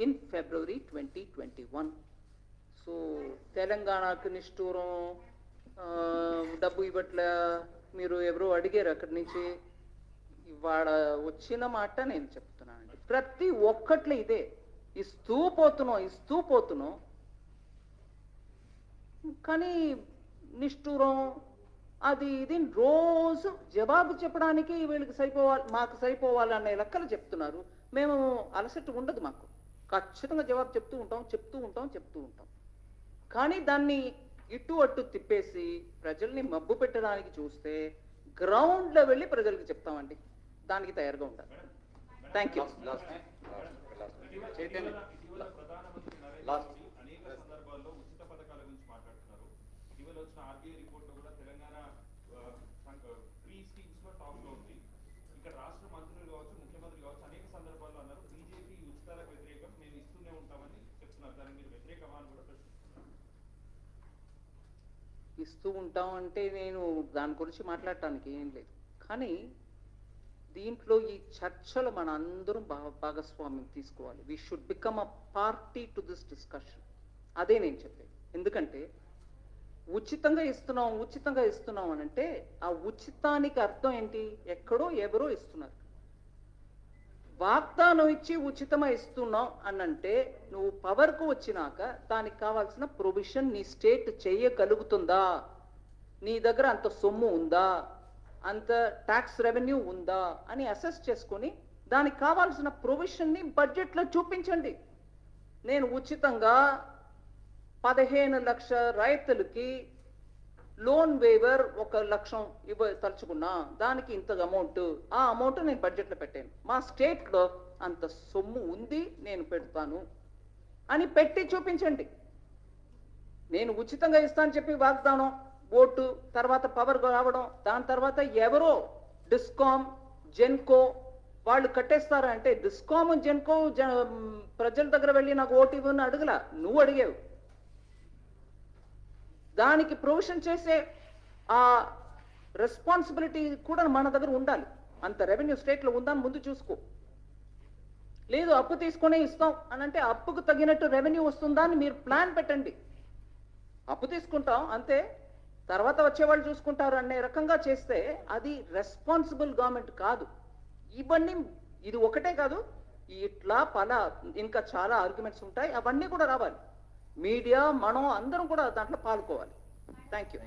in February 2021. So తెలంగాణకు నిష్ఠూరం డబ్బు ఇవ్వట్లే, మీరు ఎవరో అడిగారు అక్కడి నుంచి. ఇవాళ వచ్చిన మాట నేను చెప్తున్నానండి, ప్రతి ఒక్కట్లో ఇదే, ఇస్తూ పోతున్నాం. కానీ నిష్ఠూరం అది ఇది రోజు జవాబు చెప్పడానికి వీళ్ళకి సరిపోవాలి, మాకు సరిపోవాలి అనే లెక్కలు చెప్తున్నారు. మేము అలసట ఉండదు, మాకు ఖచ్చితంగా జవాబు చెప్తూ ఉంటాం. కానీ దాన్ని ఇటు అటు తిప్పేసి ప్రజల్ని మబ్బు పెట్టడానికి చూస్తే గ్రౌండ్లో వెళ్ళి ప్రజలకు చెప్తామండి, దానికి తయారుగా ఉండాలి. Thank you. ఇటీవల ప్రధానమంత్రి నరేంద్ర మోడీ అనేక సందర్భాల్లో ఉచిత పథకాల గురించి మాట్లాడుతున్నారు. ఇటీవల వచ్చిన RBI రిపోర్ట్ లో కూడా తెలంగాణ ఫ్రీ స్కీమ్స్ లో టాప్ లో ఉంది. ఇక్కడ రాష్ట్ర మంత్రులు కావచ్చు, ముఖ్యమంత్రి కావచ్చు అనేక సందర్భాల్లో అన్నారు బీజేపీ ఉచితాలకు వ్యతిరేకం, మేము ఇస్తూనే ఉంటామని చెప్తున్నారు. దానికి మీరు వ్యతిరేకమా అని కూడా ప్రశ్నిస్తున్నారు. ఇస్తూ ఉంటాం అంటే నేను దాని గురించి మాట్లాడటానికి ఏం లేదు. కానీ దీంట్లో ఈ చర్చలు మన అందరం భాగస్వామ్యం తీసుకోవాలి. We should become a party to this discussion. అదే నేను చెప్పేది. ఎందుకంటే ఉచితంగా ఇస్తున్నాం అని అంటే ఆ ఉచితానికి అర్థం ఏంటి? ఎక్కడో ఎవరో ఇస్తున్నారు. వాగ్దానం ఇచ్చి ఉచితంగా ఇస్తున్నాం అనంటే నువ్వు పవర్కు వచ్చినాక దానికి కావాల్సిన ప్రొవిజన్ నీ స్టేట్ చేయగలుగుతుందా, నీ దగ్గర అంత సొమ్ము ఉందా, అంత ట్యాక్స్ రెవెన్యూ ఉందా అని అసెస్ చేసుకొని దానికి కావాల్సిన ప్రొవిజన్ని బడ్జెట్లో చూపించండి. నేను ఉచితంగా 15 లక్షల రైతులకి లోన్ వేవర్ 1 లక్షం తలుచుకున్నా, దానికి ఇంత అమౌంట్, ఆ అమౌంట్ నేను బడ్జెట్లో పెట్టాను. మా స్టేట్లో అంత సొమ్ము ఉంది, నేను పెడతాను అని పెట్టి చూపించండి. నేను ఉచితంగా ఇస్తానని చెప్పి వాగ్దానం, ఓటు, తర్వాత పవర్ రావడం, దాని తర్వాత ఎవరో డిస్కామ్, జెన్కో వాళ్ళు కట్టేస్తారా అంటే, డిస్కామ్, జెన్కో ప్రజల దగ్గర వెళ్ళి నాకు ఓటు ఇవ్వని అడగలా, నువ్వు అడిగావు. దానికి ప్రొవిజన్ చేసే ఆ రెస్పాన్సిబిలిటీ కూడా మన దగ్గర ఉండాలి. అంత రెవెన్యూ స్టేట్లో ఉందని ముందు చూసుకో. లేదు అప్పు తీసుకునే ఇస్తాం అని అంటే అప్పుకు తగినట్టు రెవెన్యూ వస్తుందా అని మీరు ప్లాన్ పెట్టండి. అప్పు తీసుకుంటాం అంతే, తర్వాత వచ్చేవాళ్ళు చూసుకుంటారు అనే రకంగా చేస్తే అది రెస్పాన్సిబుల్ గవర్నమెంట్ కాదు. ఇవన్నీ ఇది ఒకటే కాదు, ఇట్లా ఇంకా చాలా ఆర్గ్యుమెంట్స్ ఉంటాయి, అవన్నీ కూడా రావాలి. మీడియా, మనం అందరం కూడా దాంట్లో పాల్గొవాలి. Thank you.